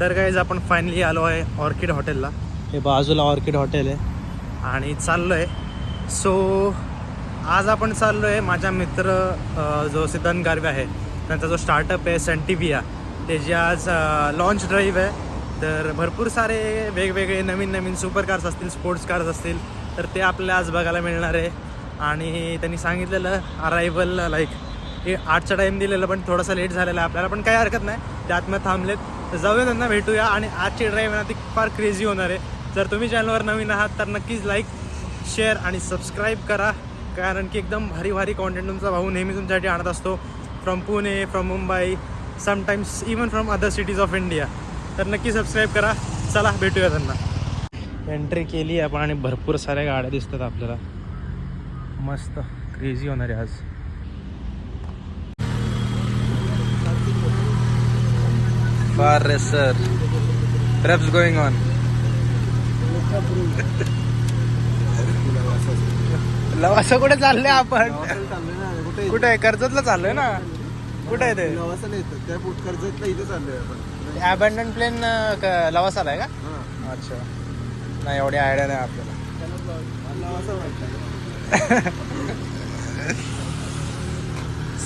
तर गाईज आपण फायनली आलो आहे ऑर्किड हॉटेलला. हे बाजूला ऑर्किड हॉटेल आहे आणि चाललो आहे. सो आज आपण चाललो आहे, माझा मित्र जो सिद्धांत गारवे आहे त्यांचा जो स्टार्टअप आहे सेंटिविया, त्याची आज लॉन्च ड्राईव्ह आहे. तर भरपूर सारे वेगवेगळे नवीन नवीन सुपर कार्स असतील, स्पोर्ट्स कार्स असतील, तर ते आपल्याला आज बघायला मिळणार आहे. आणि त्यांनी सांगितलेलं अरायवल लाईक 8चा टाईम दिलेलं, पण थोडासा लेट झालेला आहे आपल्याला, पण काही हरकत नाही, ते आतमध्ये थांबलेत. तर जाऊया त्यांना भेटूया. आणि आजची ड्राईव्ह ना ती फार क्रेझी होणार आहे. जर तुम्ही चॅनलवर नवीन आहात तर नक्कीच लाईक, शेअर आणि सबस्क्राईब करा, कारण की एकदम भारी भारी कॉन्टेंट तुमचा भाऊ नेहमी तुमच्यासाठी आणत असतो. From Pune, from Mumbai, sometimes even from other cities of India. तर नक्की सबस्क्राईब करा. चला भेटूया त्यांना. एंट्री केली आपण आणि भरपूर साऱ्या गाड्या दिसतात आपल्याला. मस्त क्रेझी होणार आहे आज. फार रे sir, trips going on. Lavasa कुठे चाललंय आपण? कुठे आहे? कर्जतला चाललोय ना. कुठे आहे ते? कर्जतला इथे चाललोय आपण. अबॅन्डन प्लेन लवासाला आहे का? अच्छा, नाही एवढी आयडिया नाही आपल्याला.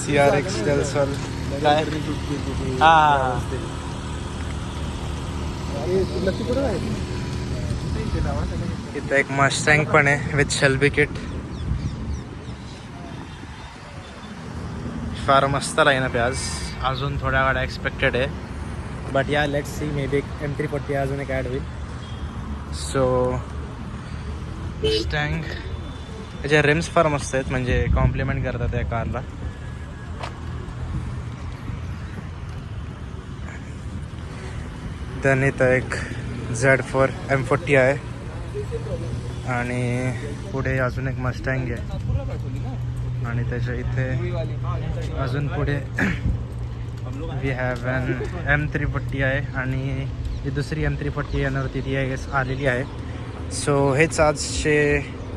CRX डेल्सॉल काय? हा, इथं एक मस्टँग पण आहे विथ शेल्बी किट. फार मस्त लाईन आहे आज. अजून थोड्या गाड्या एक्सपेक्टेड आहे, बट या let's see, may be M340 अजून एक ॲड होईल. सो मस्टँग, त्याचे रिम्स फार मस्त आहेत, म्हणजे कॉम्प्लिमेंट करतात या कारला. देन इथं एक Z4 M40 आहे आणि पुढे अजून एक मस्टँग आहे. आणि त्याच्या इथे अजून पुढे वी हॅव एन M340 आहे आणि ही दुसरी M340 येणारती ती आलेली आहे. सो हेच आजचे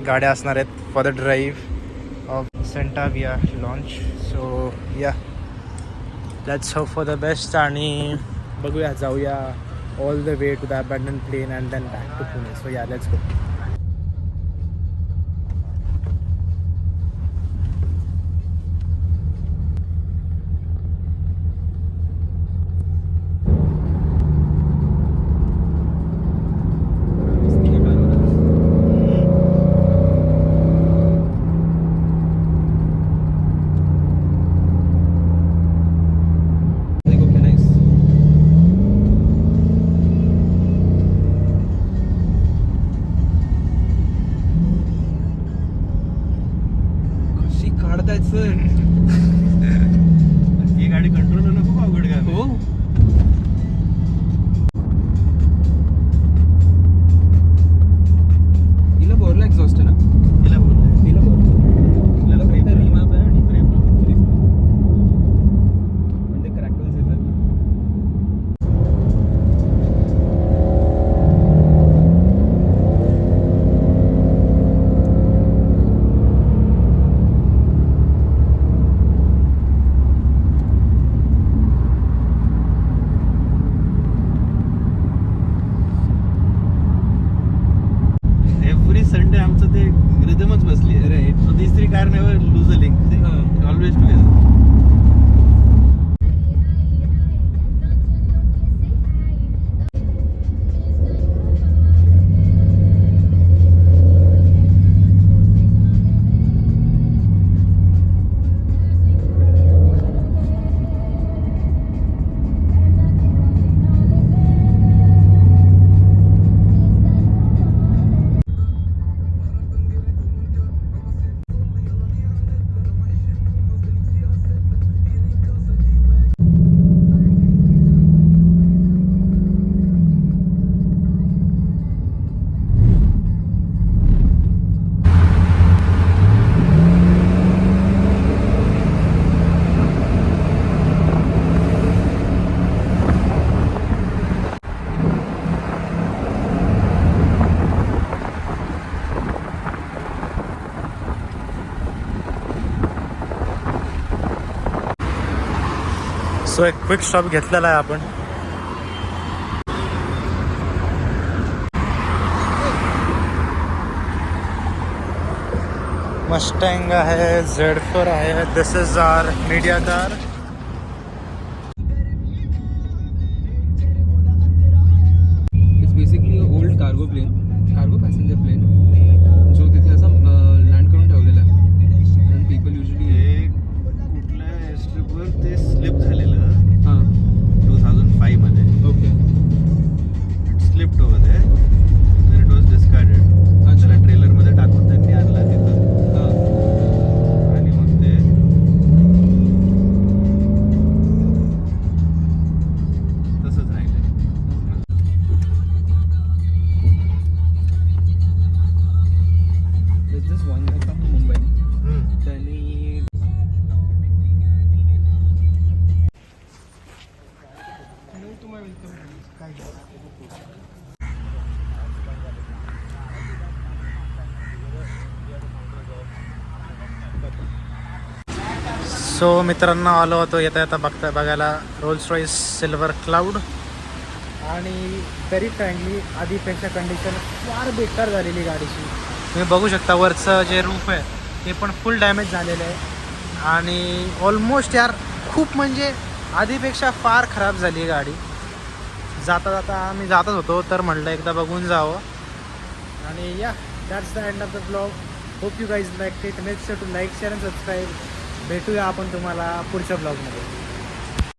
गाड्या असणार आहेत फॉर द ड्राईव्ह ऑफ सेंटाविया launch. So yeah, let's hope for the best आणि बघूया, जाऊया all the way to the abandoned plane and then back to Pune. So yeah, let's go. ही गाडी कंट्रोल होणं खूप अवघड का? हो, हिला बोरला एक्झॉस्ट आहे ना. हिला बोर फक्त रिमाप आहे आणि फ्रेम म्हणजे क्रॅकल्स येतात. संडे आमचं ते रिदमच बसली. अरे तिसरी car never lose a link, always together. So एक क्विक स्टॉप घेतलेला आहे आपण. मस्टँग आहे, Z4 आहे. This is our media car. It's basically old cargo passenger plane जो तिथे असं लँड करून ठेवलेला आहे. आणि पीपल युजली हे कुठल्या एअरस्ट्रिपवर ते स्लिप झालेलं हां 2005 मध्ये. Okay it slipped over there, then it was discarded. त्याला ट्रेलर मध्ये टाकून त्यांनी आणला तिथं हां आणि मग ते तसंच राहिले. Just one guy from Mumbai त्यांनी सो मित्रांनो आलो होतो येता येता बघायला रोल्स रॉईस सिल्वर क्लाउड. आणि व्हेरी फ्रँकली आधीपेक्षा कंडिशन फार बेकार झालेली गाडीची. तुम्ही बघू शकता वरचं जे रूफ आहे ते पण फुल डॅमेज झालेलं आहे. आणि ऑलमोस्ट यार खूप म्हणजे आधीपेक्षा फार खराब झाली आहे गाडी. जाता जाता आम्ही जातच होतो तर म्हटलं एकदा बघून जावं. आणि या that's the end of the blog. Hope you guys like it. Make sure to like share and subscribe. भेटूया आपण तुम्हाला पुढच्या ब्लॉगमध्ये.